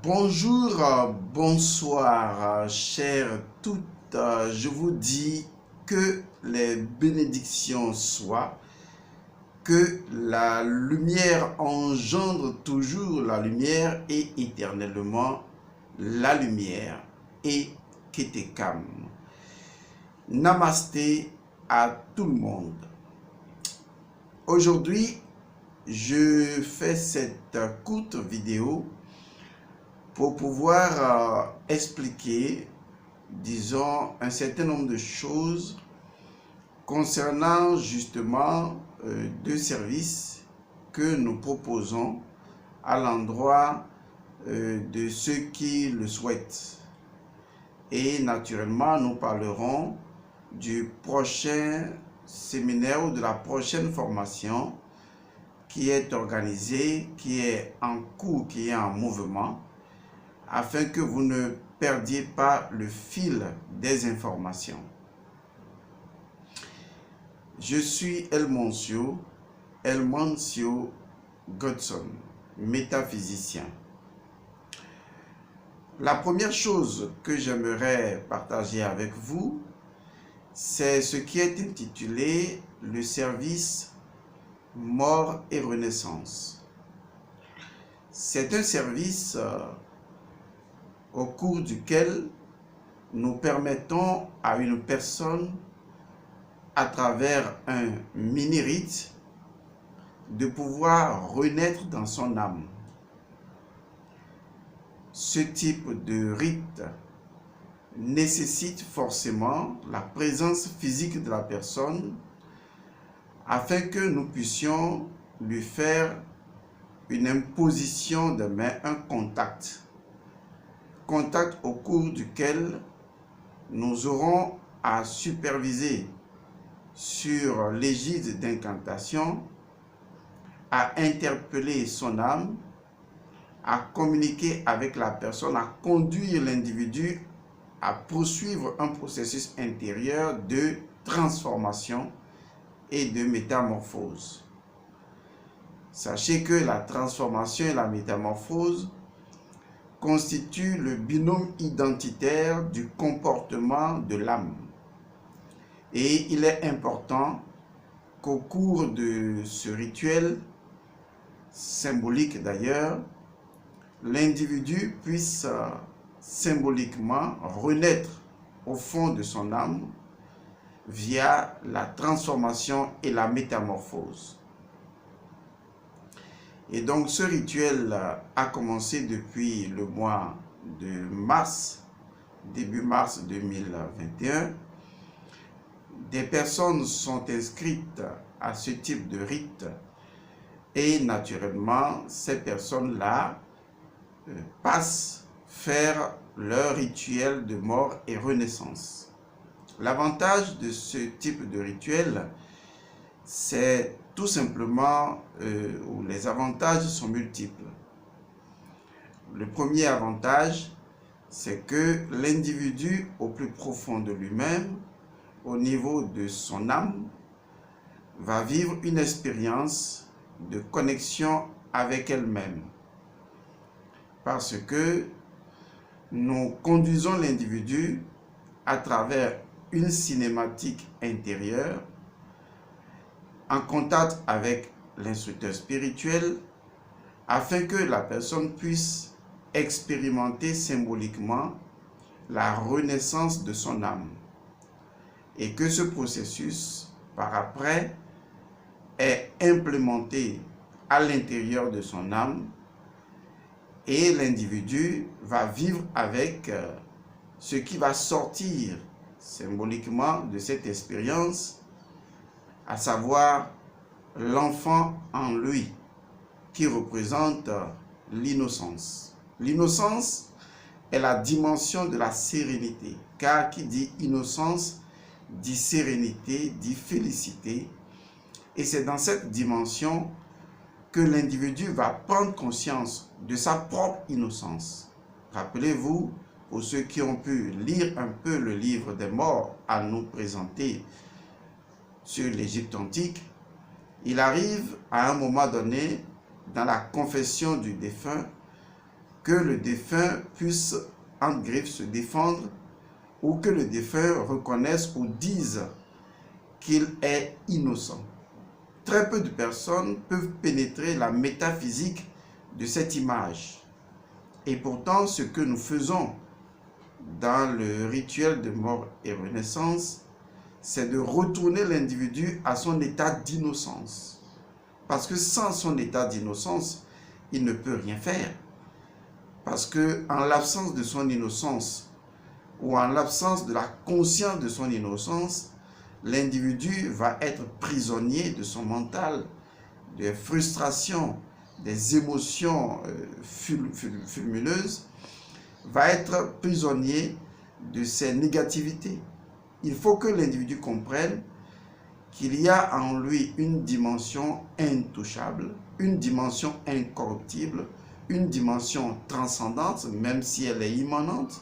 Bonjour, bonsoir, chères toutes. Je vous dis que les bénédictions soient, que la lumière engendre toujours la lumière et éternellement la lumière. Et Ketekam. Namasté à tout le monde. Aujourd'hui, je fais cette courte vidéo pour pouvoir expliquer, disons, un certain nombre de choses concernant justement deux services que nous proposons à l'endroit de ceux qui le souhaitent. Et naturellement, nous parlerons du prochain séminaire ou de la prochaine formation qui est organisée, qui est en cours, qui est en mouvement, afin que vous ne perdiez pas le fil des informations. Je suis Elmoncio Godson, métaphysicien. La première chose que j'aimerais partager avec vous, c'est ce qui est intitulé le service Mort et Renaissance. C'est un service au cours duquel nous permettons à une personne, à travers un mini-rite, de pouvoir renaître dans son âme. Ce type de rite nécessite forcément la présence physique de la personne afin que nous puissions lui faire une imposition de main, un contact au cours duquel nous aurons à superviser sur l'égide d'incantation, à interpeller son âme, à communiquer avec la personne, à conduire l'individu à poursuivre un processus intérieur de transformation et de métamorphose. Sachez que la transformation et la métamorphose constituent le binôme identitaire du comportement de l'âme. Et il est important qu'au cours de ce rituel, symbolique d'ailleurs, l'individu puisse symboliquement renaître au fond de son âme via la transformation et la métamorphose. Et donc ce rituel a commencé depuis le mois de mars, début mars 2021. Des personnes sont inscrites à ce type de rite et naturellement ces personnes-là passent faire leur rituel de mort et renaissance. L'avantage de ce type de rituel, c'est tout simplement, où les avantages sont multiples. Le premier avantage, c'est que l'individu au plus profond de lui-même, au niveau de son âme, va vivre une expérience de connexion avec elle-même. Parce que nous conduisons l'individu à travers une cinématique intérieure en contact avec l'instructeur spirituel afin que la personne puisse expérimenter symboliquement la renaissance de son âme et que ce processus par après est implémenté à l'intérieur de son âme et l'individu va vivre avec ce qui va sortir symboliquement de cette expérience, à savoir l'enfant en lui, qui représente l'innocence. L'innocence est la dimension de la sérénité, car qui dit innocence, dit sérénité, dit félicité, et c'est dans cette dimension que l'individu va prendre conscience de sa propre innocence. Rappelez-vous, pour ceux qui ont pu lire un peu le livre des morts à nous présenter sur l'Égypte antique, il arrive à un moment donné, dans la confession du défunt, que le défunt puisse, en griffe, se défendre, ou que le défunt reconnaisse ou dise qu'il est innocent. Très peu de personnes peuvent pénétrer la métaphysique de cette image. Et pourtant, ce que nous faisons dans le rituel de mort et renaissance, c'est de retourner l'individu à son état d'innocence. Parce que sans son état d'innocence, il ne peut rien faire. Parce que en l'absence de son innocence, ou en l'absence de la conscience de son innocence, l'individu va être prisonnier de son mental, des frustrations, des émotions fulmineuses, va être prisonnier de ses négativités. Il faut que l'individu comprenne qu'il y a en lui une dimension intouchable, une dimension incorruptible, une dimension transcendante, même si elle est immanente,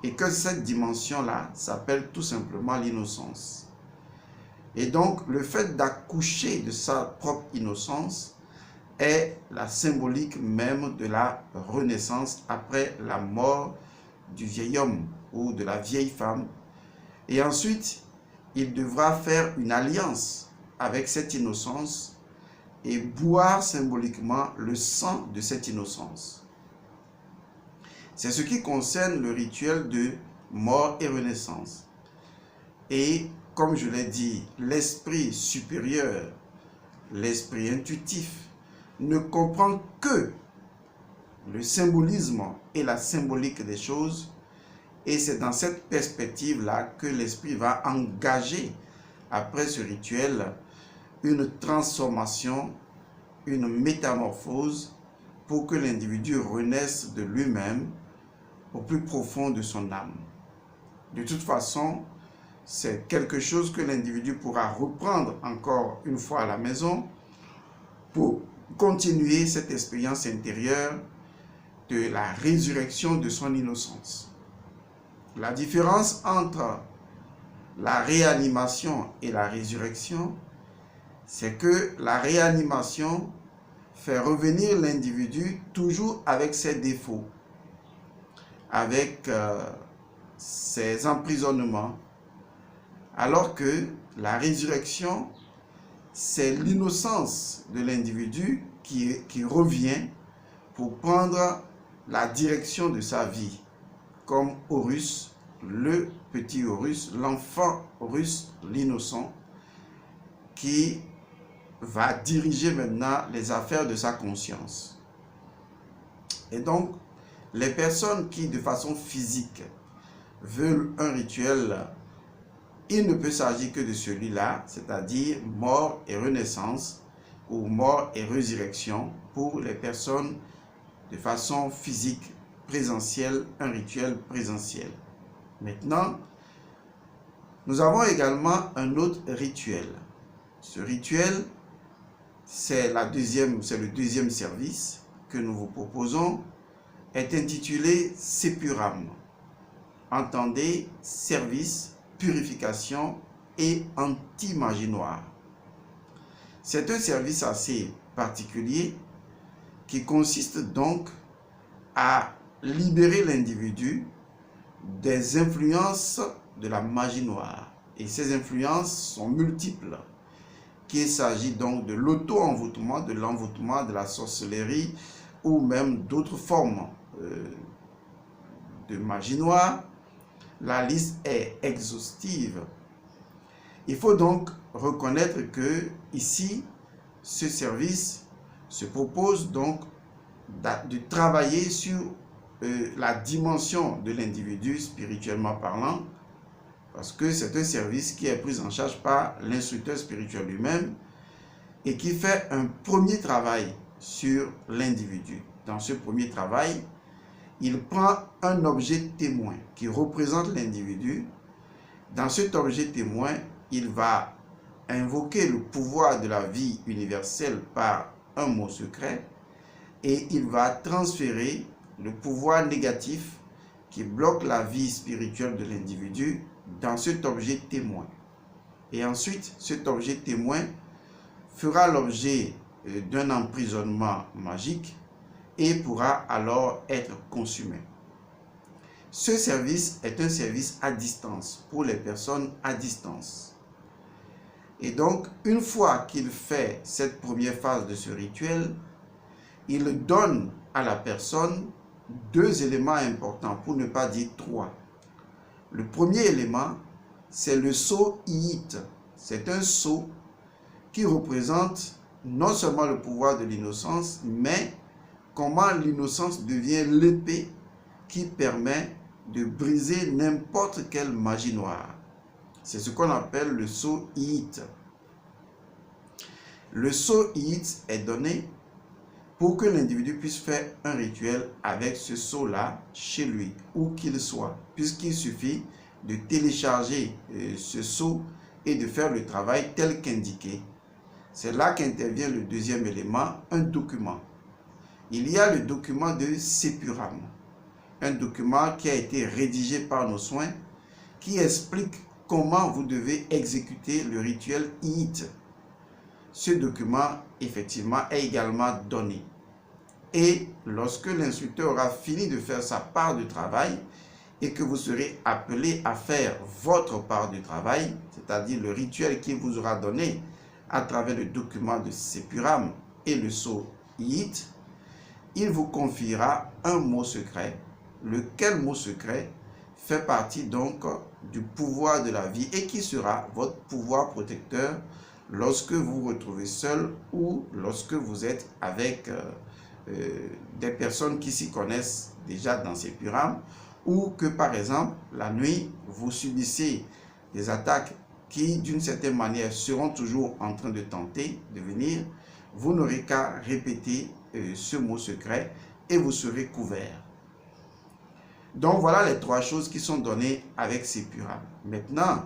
et que cette dimension-là s'appelle tout simplement l'innocence. Et donc, le fait d'accoucher de sa propre innocence est la symbolique même de la renaissance après la mort du vieil homme ou de la vieille femme. Et ensuite, il devra faire une alliance avec cette innocence et boire symboliquement le sang de cette innocence. C'est ce qui concerne le rituel de mort et renaissance. Et comme je l'ai dit, l'esprit supérieur, l'esprit intuitif, ne comprend que le symbolisme et la symbolique des choses. Et c'est dans cette perspective-là que l'esprit va engager, après ce rituel, une transformation, une métamorphose pour que l'individu renaisse de lui-même au plus profond de son âme. De toute façon, c'est quelque chose que l'individu pourra reprendre encore une fois à la maison pour continuer cette expérience intérieure de la résurrection de son innocence. La différence entre la réanimation et la résurrection, c'est que la réanimation fait revenir l'individu toujours avec ses défauts, avec ses emprisonnements, alors que la résurrection, c'est l'innocence de l'individu qui revient pour prendre la direction de sa vie, comme Horus, le petit Horus, l'enfant Horus, l'innocent, qui va diriger maintenant les affaires de sa conscience. Et donc, les personnes qui, de façon physique, veulent un rituel, il ne peut s'agir que de celui-là, c'est-à-dire mort et renaissance, ou mort et résurrection, pour les personnes de façon physique, présentielle, un rituel présentiel. Maintenant, nous avons également un autre rituel. Ce rituel, c'est le deuxième service que nous vous proposons, est intitulé Sepuram. Entendez, service, purification et anti-magie-noire. C'est un service assez particulier qui consiste donc à libérer l'individu des influences de la magie noire. Et ces influences sont multiples. Qu'il s'agit donc de l'auto-envoûtement, de l'envoûtement, de la sorcellerie ou même d'autres formes de magie noire. La liste est exhaustive. Il faut donc reconnaître que ici, ce service se propose donc de travailler sur la dimension de l'individu spirituellement parlant, parce que c'est un service qui est pris en charge par l'instructeur spirituel lui-même et qui fait un premier travail sur l'individu. Dans ce premier travail, il prend un objet témoin qui représente l'individu. Dans cet objet témoin, il va invoquer le pouvoir de la vie universelle par un mot secret et il va transférer le pouvoir négatif qui bloque la vie spirituelle de l'individu dans cet objet témoin. Et ensuite, cet objet témoin fera l'objet d'un emprisonnement magique et pourra alors être consumé. Ce service est un service à distance pour les personnes à distance. Et donc, une fois qu'il fait cette première phase de ce rituel, il donne à la personne 2 éléments importants, pour ne pas dire 3. Le premier élément, c'est le sceau Iyit. C'est un sceau qui représente non seulement le pouvoir de l'innocence, mais comment l'innocence devient l'épée qui permet de briser n'importe quelle magie noire. C'est ce qu'on appelle le sceau Iyit. Le sceau Iyit est donné pour que l'individu puisse faire un rituel avec ce sceau-là chez lui, où qu'il soit, puisqu'il suffit de télécharger ce sceau et de faire le travail tel qu'indiqué. C'est là qu'intervient le deuxième élément, un document. Il y a le document de Sepuram, un document qui a été rédigé par nos soins, qui explique comment vous devez exécuter le rituel Iyit. Ce document, effectivement, est également donné. Et lorsque l'instructeur aura fini de faire sa part du travail et que vous serez appelé à faire votre part du travail, c'est-à-dire le rituel qu'il vous aura donné à travers le document de Sepuram et le sceau Iyit, il vous confiera un mot secret, lequel mot secret fait partie donc du pouvoir de la vie et qui sera votre pouvoir protecteur lorsque vous vous retrouvez seul ou lorsque vous êtes avec des personnes qui s'y connaissent déjà dans Sepuram, ou que par exemple la nuit vous subissez des attaques qui d'une certaine manière seront toujours en train de tenter de venir, vous n'aurez qu'à répéter ce mot secret et vous serez couvert. Donc voilà les 3 choses qui sont données avec Sepuram. Maintenant,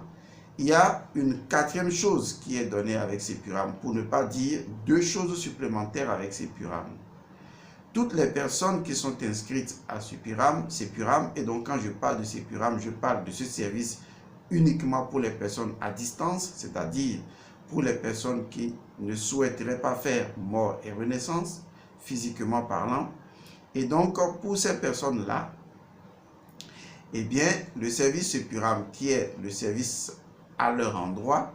il y a une 4e chose qui est donnée avec Sepuram, pour ne pas dire 2 choses supplémentaires avec Sepuram. Toutes les personnes qui sont inscrites à Sepuram, et donc quand je parle de Sepuram, je parle de ce service uniquement pour les personnes à distance, c'est-à-dire pour les personnes qui ne souhaiteraient pas faire mort et renaissance, physiquement parlant. Et donc pour ces personnes-là, eh bien, le service Sepuram, qui est le service à leur endroit,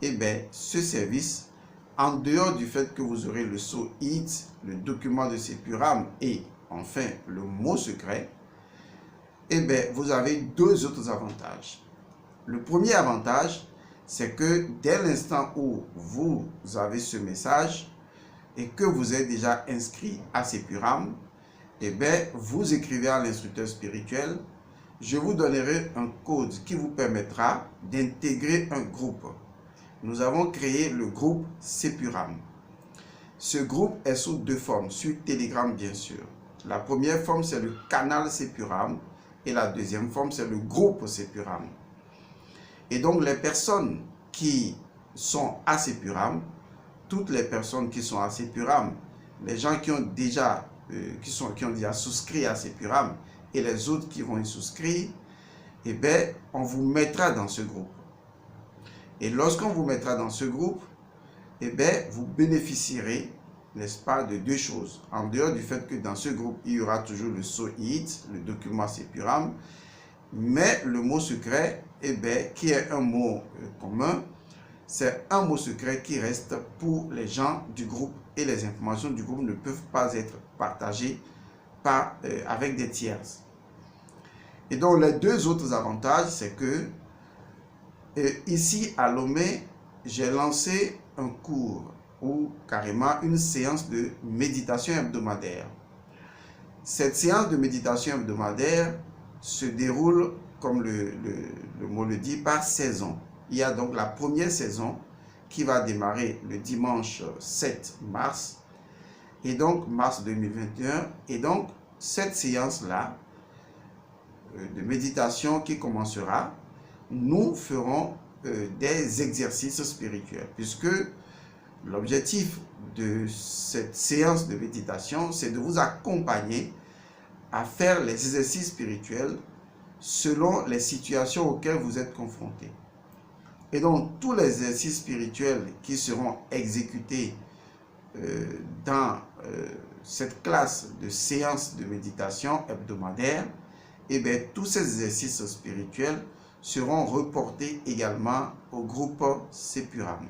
eh bien, ce service, en dehors du fait que vous aurez le sceau Iyit, le document de Sepuram et enfin le mot secret, eh bien, vous avez 2 autres avantages. Le premier avantage, c'est que dès l'instant où vous avez ce message et que vous êtes déjà inscrit à Sepuram, eh bien, vous écrivez à l'instructeur spirituel: je vous donnerai un code qui vous permettra d'intégrer un groupe. Nous avons créé le groupe Sepuram. Ce groupe est sous 2 formes, sur Telegram bien sûr. La première forme, c'est le canal Sepuram et la deuxième forme, c'est le groupe Sepuram. Et donc les personnes qui sont à Sepuram, toutes les personnes qui sont à Sepuram, les gens qui ont déjà souscrit à Sepuram et les autres qui vont y souscrire, eh bien, on vous mettra dans ce groupe. Et lorsqu'on vous mettra dans ce groupe, eh bien, vous bénéficierez, n'est-ce pas, de 2 choses. En dehors du fait que dans ce groupe, il y aura toujours le sceau Iyit, le document Sepuram, mais le mot secret, eh bien, qui est un mot commun, c'est un mot secret qui reste pour les gens du groupe et les informations du groupe ne peuvent pas être partagées avec des tierces. Et donc, les 2 autres avantages, c'est que ici à Lomé, j'ai lancé un cours ou carrément une séance de méditation hebdomadaire. Cette séance de méditation hebdomadaire se déroule, comme le mot le dit, par saison. Il y a donc la première saison qui va démarrer le dimanche 7 mars, et donc mars 2021. Et donc, cette séance-là de méditation qui commencera, nous ferons des exercices spirituels, puisque l'objectif de cette séance de méditation, c'est de vous accompagner à faire les exercices spirituels selon les situations auxquelles vous êtes confrontés. Et donc, tous les exercices spirituels qui seront exécutés dans cette classe de séances de méditation hebdomadaire, eh bien, tous ces exercices spirituels seront reportés également au groupe Sepuram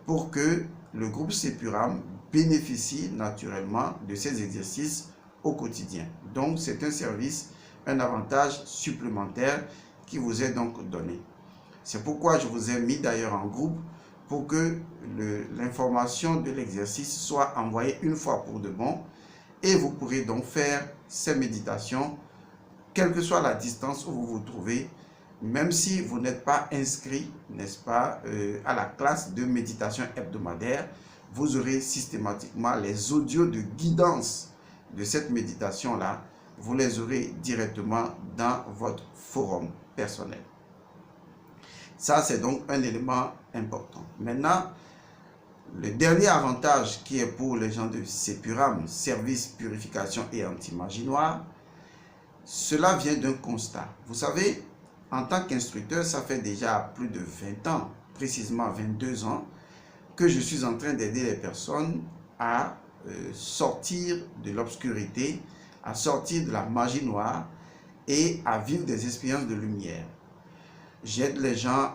pour que le groupe Sepuram bénéficie naturellement de ces exercices au quotidien. Donc, c'est un service, un avantage supplémentaire qui vous est donc donné. C'est pourquoi je vous ai mis d'ailleurs en groupe pour que l'information de l'exercice soit envoyée une fois pour de bon et vous pourrez donc faire ces méditations quelle que soit la distance où vous vous trouvez, même si vous n'êtes pas inscrit, n'est-ce pas, à la classe de méditation hebdomadaire, vous aurez systématiquement les audios de guidance de cette méditation-là, vous les aurez directement dans votre forum personnel. Ça, c'est donc un élément important. Maintenant, le dernier avantage qui est pour les gens de Sepuram, service purification et anti-magie noire, cela vient d'un constat. Vous savez, en tant qu'instructeur, ça fait déjà plus de 20 ans, précisément 22 ans, que je suis en train d'aider les personnes à sortir de l'obscurité, à sortir de la magie noire et à vivre des expériences de lumière. J'aide les gens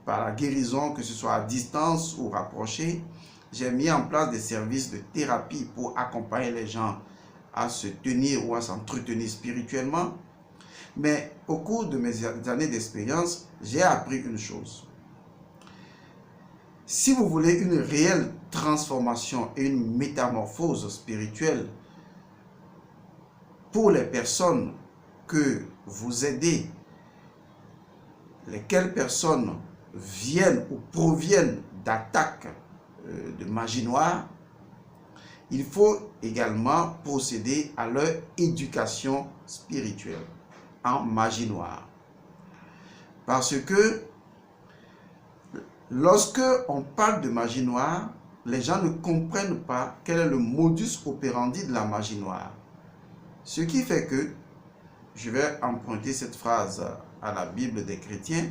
par la guérison, que ce soit à distance ou rapprochée. J'ai mis en place des services de thérapie pour accompagner les gens à se tenir ou à s'entretenir spirituellement. Mais au cours de mes années d'expérience, j'ai appris une chose. Si vous voulez une réelle transformation et une métamorphose spirituelle pour les personnes que vous aidez, lesquelles personnes viennent ou proviennent d'attaques de magie noire, il faut également procéder à leur éducation spirituelle en magie noire. Parce que lorsque on parle de magie noire, les gens ne comprennent pas quel est le modus operandi de la magie noire. Ce qui fait que, je vais emprunter cette phrase à la Bible des chrétiens,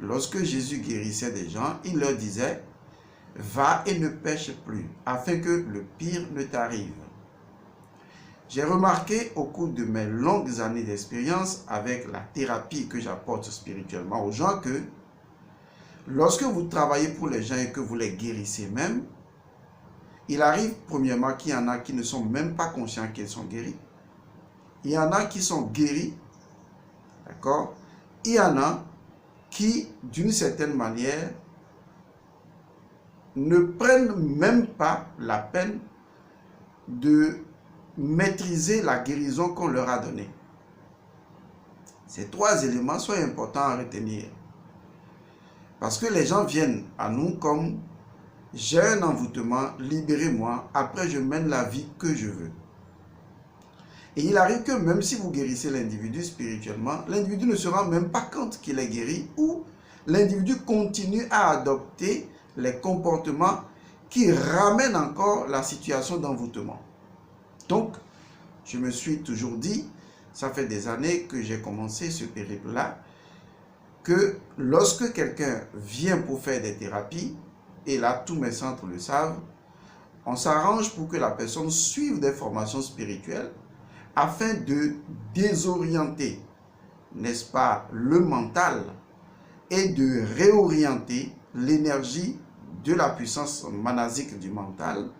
lorsque Jésus guérissait des gens, il leur disait « Va et ne pêche plus, afin que le pire ne t'arrive. » J'ai remarqué au cours de mes longues années d'expérience avec la thérapie que j'apporte spirituellement aux gens que lorsque vous travaillez pour les gens et que vous les guérissez même, il arrive premièrement qu'il y en a qui ne sont même pas conscients qu'ils sont guéris. Il y en a qui sont guéris, d'accord? Il y en a qui, d'une certaine manière, ne prennent même pas la peine de maîtriser la guérison qu'on leur a donnée. Ces trois éléments sont importants à retenir. Parce que les gens viennent à nous comme « j'ai un envoûtement, libérez-moi, après je mène la vie que je veux ». Et il arrive que même si vous guérissez l'individu spirituellement, l'individu ne se rend même pas compte qu'il est guéri ou l'individu continue à adopter les comportements qui ramènent encore la situation d'envoûtement. Donc, je me suis toujours dit, ça fait des années que j'ai commencé ce périple-là, que lorsque quelqu'un vient pour faire des thérapies, et là tous mes centres le savent, on s'arrange pour que la personne suive des formations spirituelles afin de désorienter, n'est-ce pas, le mental et de réorienter l'énergie de la puissance manasique du mental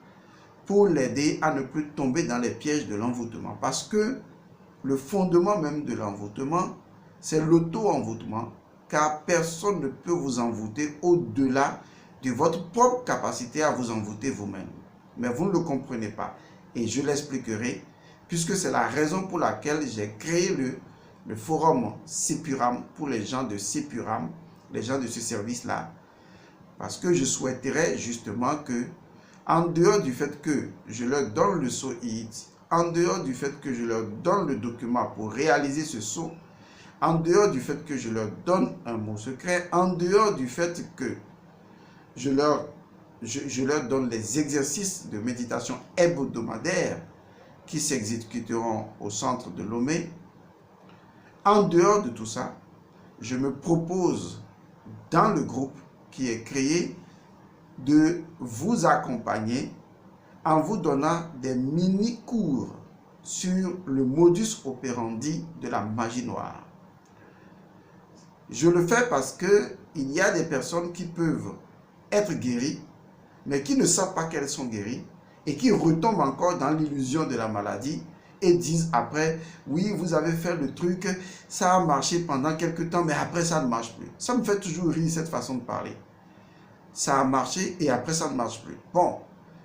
pour l'aider à ne plus tomber dans les pièges de l'envoûtement. Parce que le fondement même de l'envoûtement, c'est l'auto-envoûtement, car personne ne peut vous envoûter au-delà de votre propre capacité à vous envoûter vous-même. Mais vous ne le comprenez pas. Et je l'expliquerai, puisque c'est la raison pour laquelle j'ai créé le forum Sepuram pour les gens de Sepuram, les gens de ce service-là. Parce que je souhaiterais justement que, en dehors du fait que je leur donne le saut HIIT, en dehors du fait que je leur donne le document pour réaliser ce saut, en dehors du fait que je leur donne un mot secret, en dehors du fait que je leur donne les exercices de méditation hebdomadaire qui s'exécuteront au centre de Lomé, en dehors de tout ça, je me propose dans le groupe qui est créé de vous accompagner en vous donnant des mini-cours sur le modus operandi de la magie noire. Je le fais parce qu'il y a des personnes qui peuvent être guéries, mais qui ne savent pas qu'elles sont guéries et qui retombent encore dans l'illusion de la maladie et disent après, oui, vous avez fait le truc, ça a marché pendant quelques temps, mais après ça ne marche plus. Ça me fait toujours rire cette façon de parler. Ça a marché et après ça ne marche plus. Bon,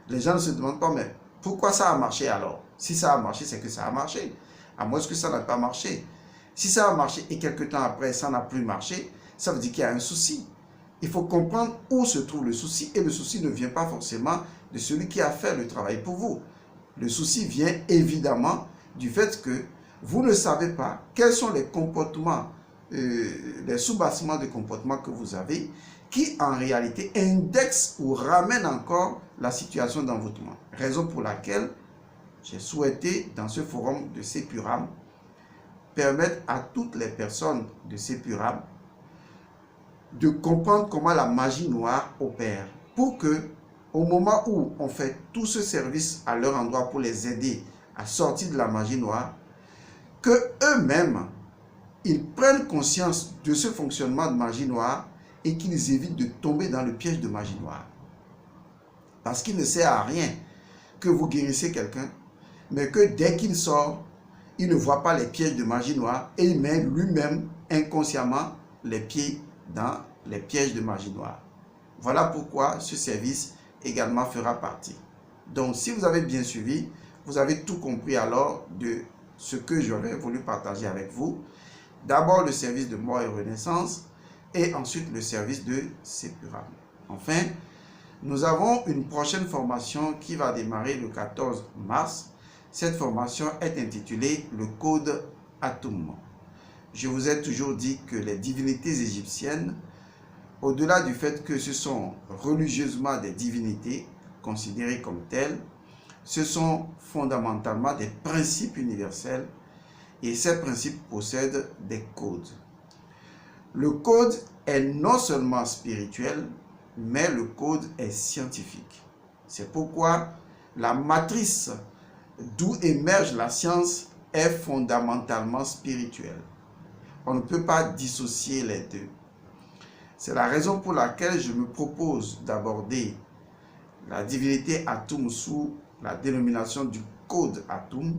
les gens ne se demandent pas, mais pourquoi ça a marché alors? Si ça a marché, c'est que ça a marché. À moins que ça n'a pas marché. Si ça a marché et quelques temps après, ça n'a plus marché, ça veut dire qu'il y a un souci. Il faut comprendre où se trouve le souci. Et le souci ne vient pas forcément de celui qui a fait le travail pour vous. Le souci vient évidemment du fait que vous ne savez pas quels sont les comportements, les sous-bassements de comportement que vous avez qui en réalité indexent ou ramènent encore la situation dans votre monde. Raison pour laquelle j'ai souhaité dans ce forum de Sepuram permettre à toutes les personnes de Sepuram de comprendre comment la magie noire opère pour que au moment où on fait tout ce service à leur endroit pour les aider à sortir de la magie noire, que eux-mêmes, ils prennent conscience de ce fonctionnement de magie noire et qu'ils évitent de tomber dans le piège de magie noire. Parce qu'il ne sert à rien que vous guérissez quelqu'un, mais que dès qu'il sort, il ne voit pas les pièges de magie noire et il met lui-même inconsciemment les pieds dans les pièges de magie noire. Voilà pourquoi ce service également fera partie. Donc, si vous avez bien suivi, vous avez tout compris alors de ce que j'aurais voulu partager avec vous. D'abord, le service de mort et renaissance et ensuite le service de Sepuram. Enfin, nous avons une prochaine formation qui va démarrer le 14 mars. Cette formation est intitulée le Code Atum. Je vous ai toujours dit que les divinités égyptiennes, au-delà du fait que ce sont religieusement des divinités considérées comme telles, ce sont fondamentalement des principes universels et ces principes possèdent des codes. Le code est non seulement spirituel, mais le code est scientifique. C'est pourquoi la matrice d'où émerge la science est fondamentalement spirituelle. On ne peut pas dissocier les deux. C'est la raison pour laquelle je me propose d'aborder la divinité Atum sous la dénomination du code Atum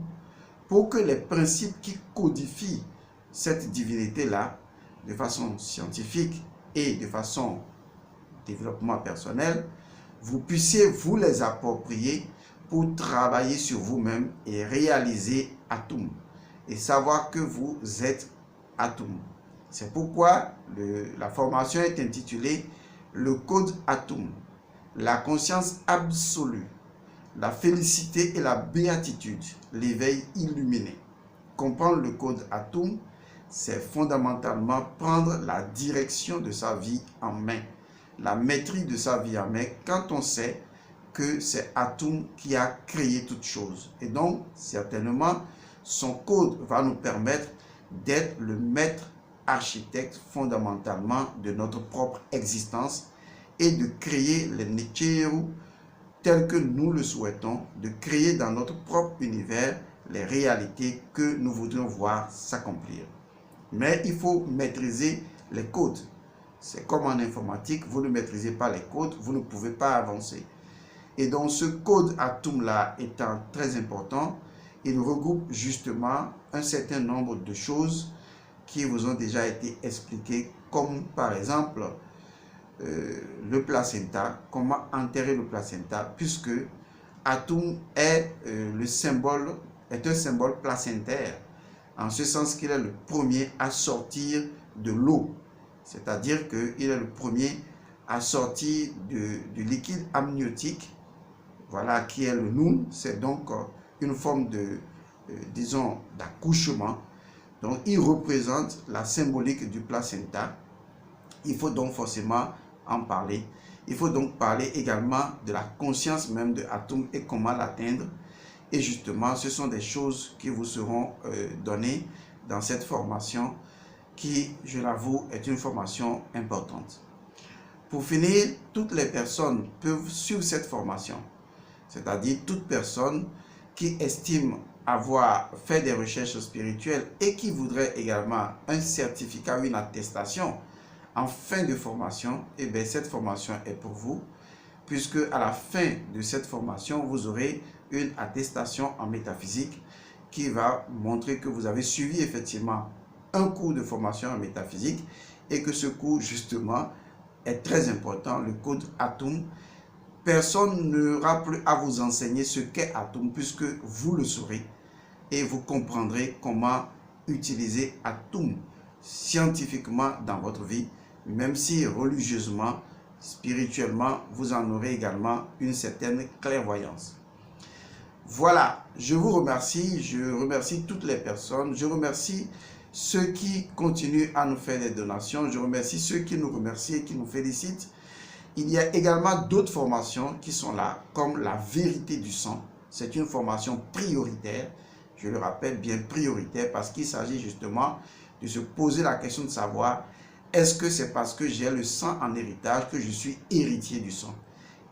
pour que les principes qui codifient cette divinité-là de façon scientifique et de façon développement personnel, vous puissiez vous les approprier pour travailler sur vous-même et réaliser Atum et savoir que vous êtes Atum. C'est pourquoi la formation est intitulée le Code Atum, la conscience absolue, la félicité et la béatitude, l'éveil illuminé. Comprendre le Code Atum, c'est fondamentalement prendre la direction de sa vie en main, la maîtrise de sa vie en main quand on sait que c'est Atum qui a créé toute chose. Et donc, certainement, son code va nous permettre d'être le maître architecte fondamentalement de notre propre existence et de créer les Necheru tels que nous le souhaitons, de créer dans notre propre univers les réalités que nous voudrions voir s'accomplir. Mais il faut maîtriser les codes. C'est comme en informatique, vous ne maîtrisez pas les codes, vous ne pouvez pas avancer. Et donc ce code Atum-là étant très important, il regroupe justement un certain nombre de choses qui vous ont déjà été expliquées, comme par exemple le placenta, comment enterrer le placenta, puisque Atum est un symbole placentaire, en ce sens qu'il est le premier à sortir de l'eau, c'est-à-dire qu'il est le premier à sortir du liquide amniotique, voilà, qui est le Nun. C'est donc une forme de, disons, d'accouchement. Donc, il représente la symbolique du placenta. Il faut donc forcément en parler. Il faut donc parler également de la conscience même de Atum et comment l'atteindre. Et justement, ce sont des choses qui vous seront données dans cette formation qui, je l'avoue, est une formation importante. Pour finir, toutes les personnes peuvent suivre cette formation. c'est-à-dire toute personne qui estime avoir fait des recherches spirituelles et qui voudrait également un certificat ou une attestation en fin de formation, et bien cette formation est pour vous, puisque à la fin de cette formation, vous aurez une attestation en métaphysique qui va montrer que vous avez suivi effectivement un cours de formation en métaphysique et que ce cours justement est très important, le code Atum. Personne n'aura plus à vous enseigner ce qu'est Atum puisque vous le saurez et vous comprendrez comment utiliser Atum scientifiquement dans votre vie, même si religieusement, spirituellement, vous en aurez également une certaine clairvoyance. Voilà, je vous remercie, je remercie toutes les personnes, je remercie ceux qui continuent à nous faire des donations, je remercie ceux qui nous remercient et qui nous félicitent. Il y a également d'autres formations qui sont là, comme la vérité du sang. C'est une formation prioritaire, je le rappelle, bien prioritaire, parce qu'il s'agit justement de se poser la question de savoir, est-ce que c'est parce que j'ai le sang en héritage que je suis héritier du sang?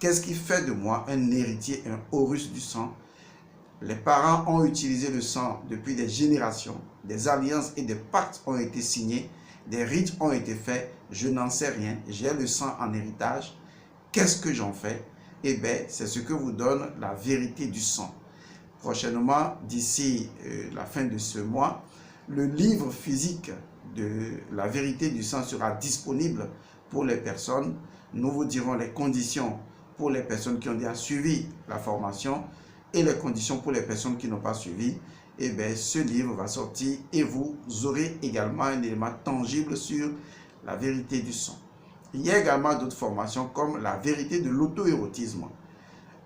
Qu'est-ce qui fait de moi un héritier, un Horus du sang? Les parents ont utilisé le sang depuis des générations, des alliances et des pactes ont été signés, des rites ont été faits, je n'en sais rien, j'ai le sang en héritage, qu'est-ce que j'en fais? Eh bien, c'est ce que vous donne la vérité du sang. Prochainement, d'ici la fin de ce mois, le livre physique de la vérité du sang sera disponible pour les personnes. Nous vous dirons les conditions pour les personnes qui ont déjà suivi la formation et les conditions pour les personnes qui n'ont pas suivi. Et bien, ce livre va sortir et vous aurez également un élément tangible sur la vérité du sang. Il y a également d'autres formations comme la vérité de l'auto-érotisme,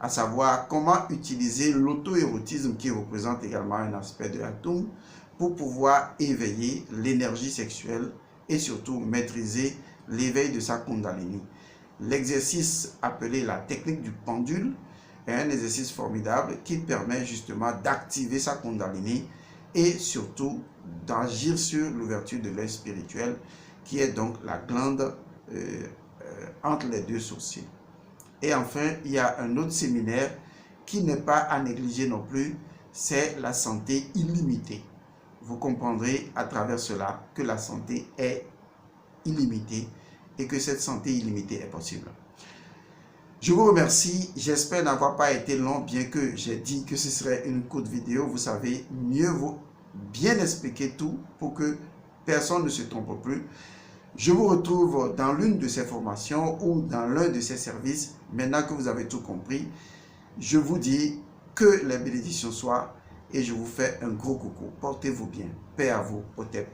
à savoir comment utiliser l'auto-érotisme qui représente également un aspect de l'atome pour pouvoir éveiller l'énergie sexuelle et surtout maîtriser l'éveil de sa Kundalini. L'exercice appelé la technique du pendule est un exercice formidable qui permet justement d'activer sa Kundalini et surtout d'agir sur l'ouverture de l'œil spirituel qui est donc la glande entre les deux sourcils. Et enfin, il y a un autre séminaire qui n'est pas à négliger non plus, c'est la santé illimitée. Vous comprendrez à travers cela que la santé est illimitée et que cette santé illimitée est possible. Je vous remercie, j'espère n'avoir pas été long, bien que j'ai dit que ce serait une courte vidéo. Vous savez, mieux vaut bien expliquer tout pour que personne ne se trompe plus. Je vous retrouve dans l'une de ces formations ou dans l'un de ces services. Maintenant que vous avez tout compris, je vous dis que les bénédictions soient et je vous fais un gros coucou. Portez-vous bien. Paix à vous, Otep.